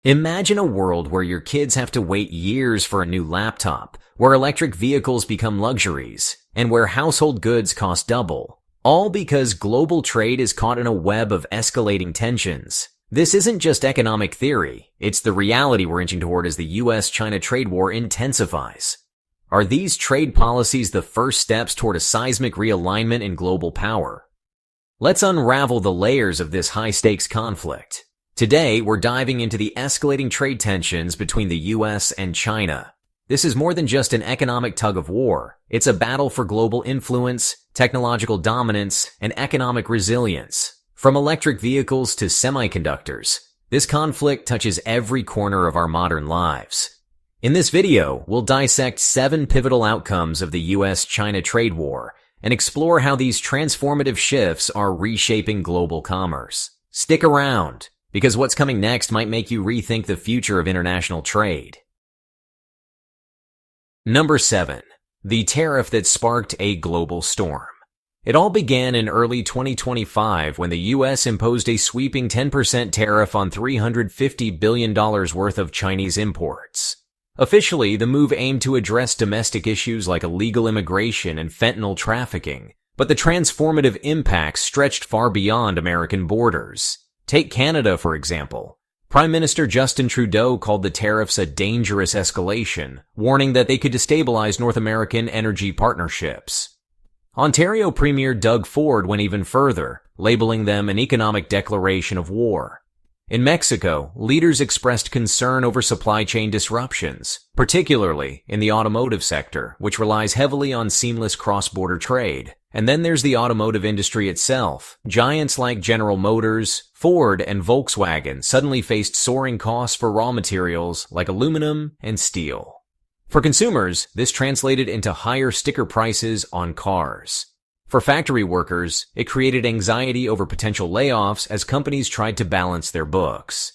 Imagine a world where your kids have to wait years for a new laptop, where electric vehicles become luxuries, and where household goods cost double. All because global trade is caught in a web of escalating tensions. This isn't just economic theory, it's the reality we're inching toward as the U.S. China trade war intensifies. Are these trade policies the first steps toward a seismic realignment in global power? Let's unravel the layers of this high-stakes conflict. Today, we're diving into the escalating trade tensions between the U.S. and China. This is more than just an economic tug-of-war. It's a battle for global influence, technological dominance, and economic resilience. From electric vehicles to semiconductors, this conflict touches every corner of our modern lives. In this video, we'll dissect 7 pivotal outcomes of the U.S.-China trade war and explore how these transformative shifts are reshaping global commerce. Stick around, because what's coming next might make you rethink the future of international trade. Number 7. The tariff that sparked a global storm. It all began in early 2025 when the U.S. imposed a sweeping 10% tariff on $350 billion worth of Chinese imports. Officially, the move aimed to address domestic issues like illegal immigration and fentanyl trafficking, but the transformative impacts stretched far beyond American borders. Take Canada, for example. Prime Minister Justin Trudeau called the tariffs a dangerous escalation, warning that they could destabilize North American energy partnerships. Ontario Premier Doug Ford went even further, labeling them an economic declaration of war. In Mexico, leaders expressed concern over supply chain disruptions, particularly in the automotive sector, which relies heavily on seamless cross-border trade. And then there's the automotive industry itself. Giants like General Motors, Ford, and Volkswagen suddenly faced soaring costs for raw materials like aluminum and steel. For consumers, this translated into higher sticker prices on cars. For factory workers, it created anxiety over potential layoffs as companies tried to balance their books.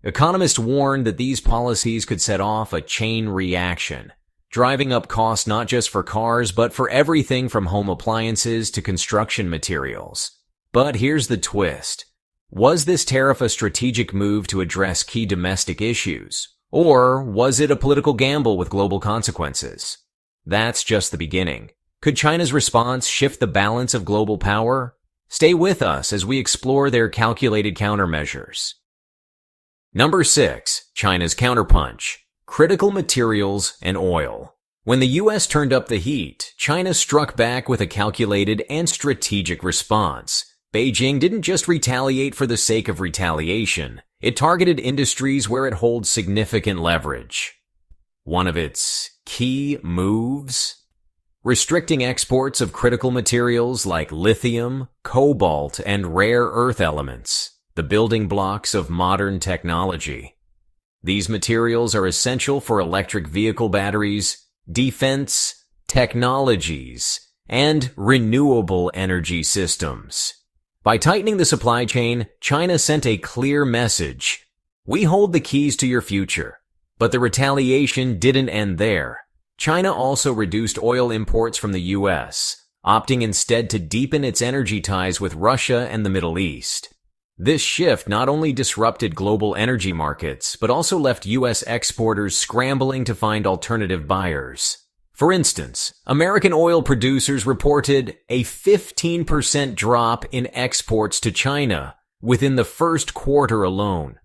Economists warned that these policies could set off a chain reaction, driving up costs not just for cars, but for everything from home appliances to construction materials. But here's the twist. Was this tariff a strategic move to address key domestic issues? Or was it a political gamble with global consequences? That's just the beginning. Could China's response shift the balance of global power? Stay with us as we explore their calculated countermeasures. Number 6. China's Counterpunch. Critical materials and oil. When the U.S. turned up the heat, China struck back with a calculated and strategic response. Beijing didn't just retaliate for the sake of retaliation. It targeted industries where it holds significant leverage. One of its key moves? Restricting exports of critical materials like lithium, cobalt, and rare earth elements, the building blocks of modern technology. These materials are essential for electric vehicle batteries, defense, technologies, and renewable energy systems. By tightening the supply chain, China sent a clear message. We hold the keys to your future. But the retaliation didn't end there. China also reduced oil imports from the U.S., opting instead to deepen its energy ties with Russia and the Middle East. This shift not only disrupted global energy markets, but also left U.S. exporters scrambling to find alternative buyers. For instance, American oil producers reported a 15% drop in exports to China within the first quarter alone.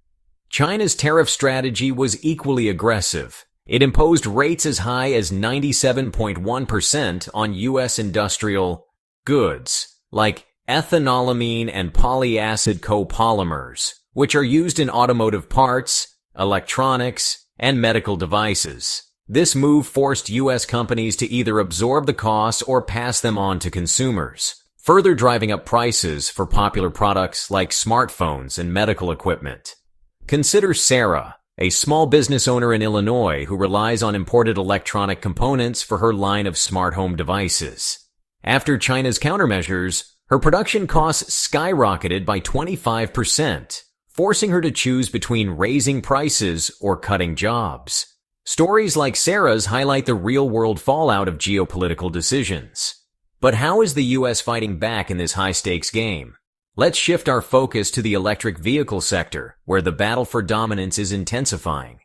China's tariff strategy was equally aggressive. It imposed rates as high as 97.1% on U.S. industrial goods, like ethanolamine and polyacid copolymers, which are used in automotive parts, electronics, and medical devices. This move forced U.S. companies to either absorb the costs or pass them on to consumers, further driving up prices for popular products like smartphones and medical equipment. Consider Sarah, a small business owner in Illinois who relies on imported electronic components for her line of smart home devices. After China's countermeasures, her production costs skyrocketed by 25%, forcing her to choose between raising prices or cutting jobs. Stories like Sarah's highlight the real-world fallout of geopolitical decisions. But how is the U.S. fighting back in this high-stakes game? Let's shift our focus to the electric vehicle sector, where the battle for dominance is intensifying.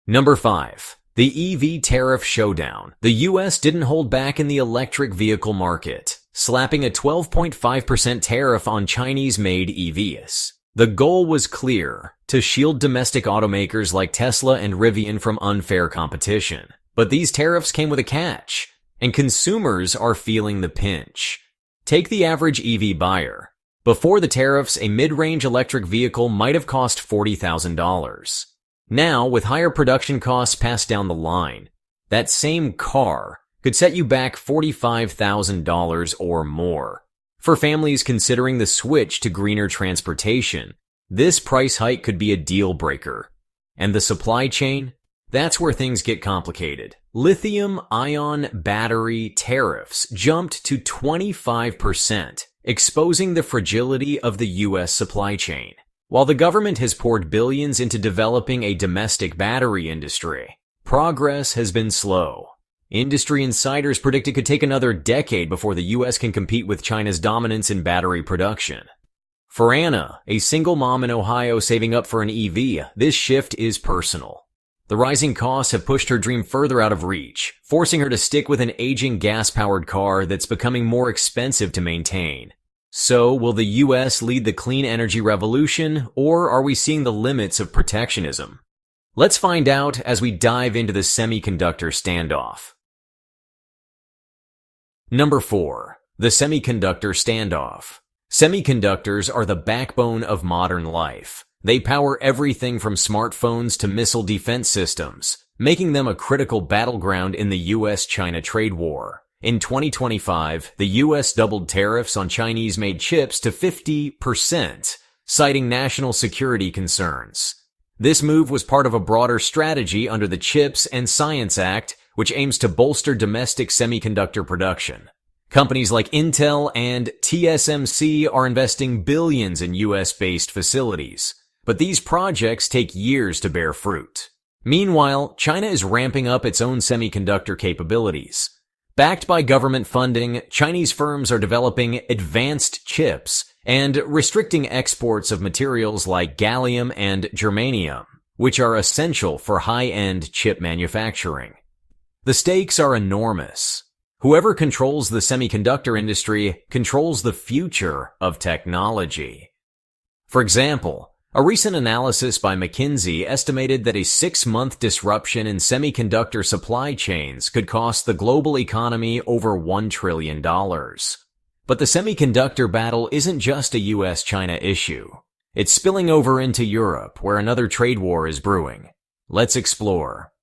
Number 5. The EV Tariff Showdown. The U.S. didn't hold back in the electric vehicle market, slapping a 12.5% tariff on Chinese-made EVs. The goal was clear, to shield domestic automakers like Tesla and Rivian from unfair competition. But these tariffs came with a catch, and consumers are feeling the pinch. Take the average EV buyer. Before the tariffs, a mid-range electric vehicle might have cost $40,000. Now, with higher production costs passed down the line, that same car could set you back $45,000 or more. For families considering the switch to greener transportation, this price hike could be a deal breaker. And the supply chain? That's where things get complicated. Lithium-ion battery tariffs jumped to 25%, exposing the fragility of the U.S. supply chain. While the government has poured billions into developing a domestic battery industry, progress has been slow. Industry insiders predict it could take another decade before the U.S. can compete with China's dominance in battery production. For Anna, a single mom in Ohio saving up for an EV, this shift is personal. The rising costs have pushed her dream further out of reach, forcing her to stick with an aging gas-powered car that's becoming more expensive to maintain. So, will the U.S. lead the clean energy revolution, or are we seeing the limits of protectionism? Let's find out as we dive into the semiconductor standoff. Number 4. The semiconductor standoff. Semiconductors are the backbone of modern life. They power everything from smartphones to missile defense systems, making them a critical battleground in the U.S. China trade war. In 2025, the U.S. doubled tariffs on Chinese-made chips to 50%, citing national security concerns. This move was part of a broader strategy under the CHIPS and Science Act, which aims to bolster domestic semiconductor production. Companies like Intel and TSMC are investing billions in U.S.-based facilities, but these projects take years to bear fruit. Meanwhile, China is ramping up its own semiconductor capabilities. Backed by government funding, Chinese firms are developing advanced chips and restricting exports of materials like gallium and germanium, which are essential for high-end chip manufacturing. The stakes are enormous. Whoever controls the semiconductor industry controls the future of technology. For example, a recent analysis by McKinsey estimated that a 6-month disruption in semiconductor supply chains could cost the global economy over $1 trillion. But the semiconductor battle isn't just a U.S. China issue. It's spilling over into Europe, where another trade war is brewing. Let's explore.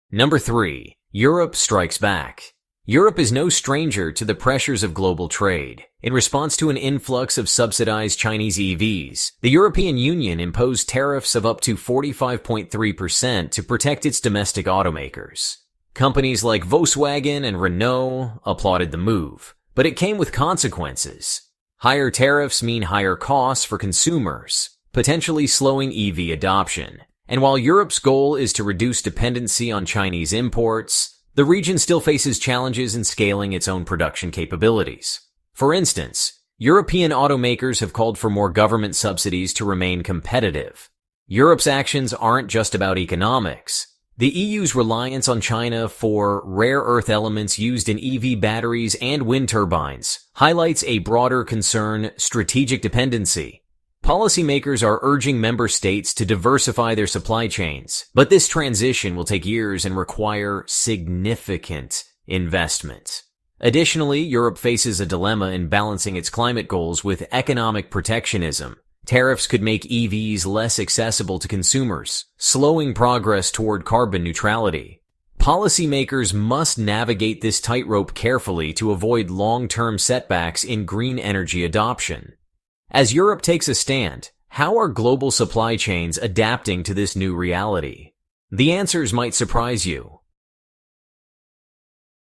Number 3. Europe strikes back. Europe is no stranger to the pressures of global trade. In response to an influx of subsidized Chinese EVs, the European Union imposed tariffs of up to 45.3% to protect its domestic automakers. Companies like Volkswagen and Renault applauded the move, but it came with consequences. Higher tariffs mean higher costs for consumers, potentially slowing EV adoption. And while Europe's goal is to reduce dependency on Chinese imports, the region still faces challenges in scaling its own production capabilities. For instance, European automakers have called for more government subsidies to remain competitive. Europe's actions aren't just about economics. The EU's reliance on China for rare earth elements used in EV batteries and wind turbines highlights a broader concern: strategic dependency. Policymakers are urging member states to diversify their supply chains, but this transition will take years and require significant investment. Additionally, Europe faces a dilemma in balancing its climate goals with economic protectionism. Tariffs could make EVs less accessible to consumers, slowing progress toward carbon neutrality. Policymakers must navigate this tightrope carefully to avoid long-term setbacks in green energy adoption. As Europe takes a stand, how are global supply chains adapting to this new reality? The answers might surprise you.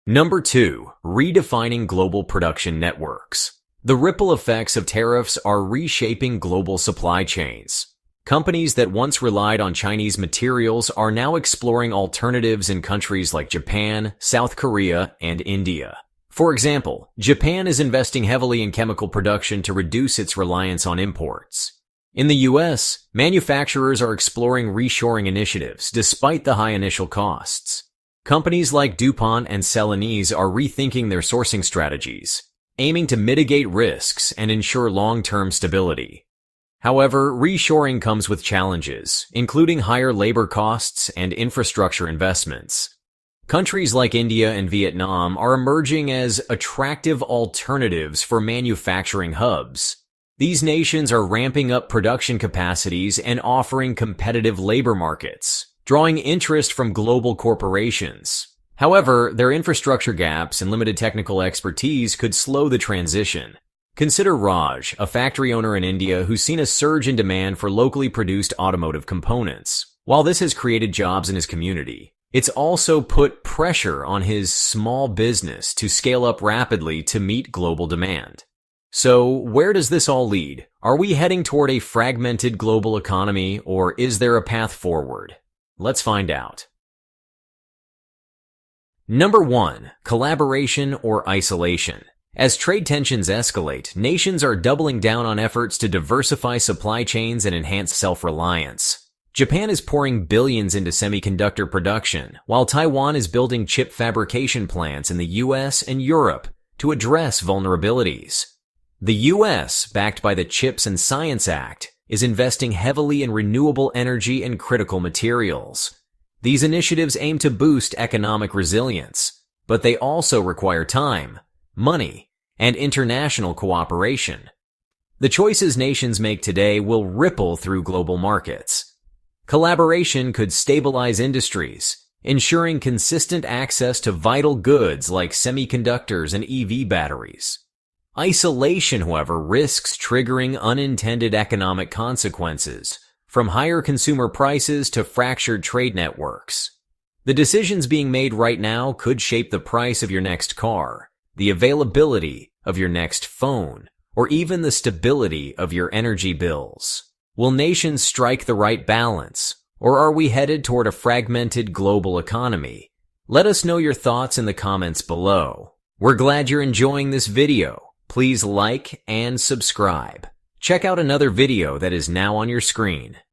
Number 2. Redefining global production networks. The ripple effects of tariffs are reshaping global supply chains. Companies that once relied on Chinese materials are now exploring alternatives in countries like Japan, South Korea, and India. For example, Japan is investing heavily in chemical production to reduce its reliance on imports. In the U.S., manufacturers are exploring reshoring initiatives despite the high initial costs. Companies like DuPont and Celanese are rethinking their sourcing strategies, aiming to mitigate risks and ensure long-term stability. However, reshoring comes with challenges, including higher labor costs and infrastructure investments. Countries like India and Vietnam are emerging as attractive alternatives for manufacturing hubs. These nations are ramping up production capacities and offering competitive labor markets, drawing interest from global corporations. However, their infrastructure gaps and limited technical expertise could slow the transition. Consider Raj, a factory owner in India who's seen a surge in demand for locally produced automotive components. While this has created jobs in his community, it's also put pressure on his small business to scale up rapidly to meet global demand. So, where does this all lead? Are we heading toward a fragmented global economy, or is there a path forward? Let's find out. Number 1. Collaboration or isolation. As trade tensions escalate, nations are doubling down on efforts to diversify supply chains and enhance self-reliance. Japan is pouring billions into semiconductor production, while Taiwan is building chip fabrication plants in the U.S. and Europe to address vulnerabilities. The U.S., backed by the CHIPS and Science Act, is investing heavily in renewable energy and critical materials. These initiatives aim to boost economic resilience, but they also require time, money, and international cooperation. The choices nations make today will ripple through global markets. Collaboration could stabilize industries, ensuring consistent access to vital goods like semiconductors and EV batteries. Isolation, however, risks triggering unintended economic consequences, from higher consumer prices to fractured trade networks. The decisions being made right now could shape the price of your next car, the availability of your next phone, or even the stability of your energy bills. Will nations strike the right balance, or are we headed toward a fragmented global economy? Let us know your thoughts in the comments below. We're glad you're enjoying this video. Please like and subscribe. Check out another video that is now on your screen.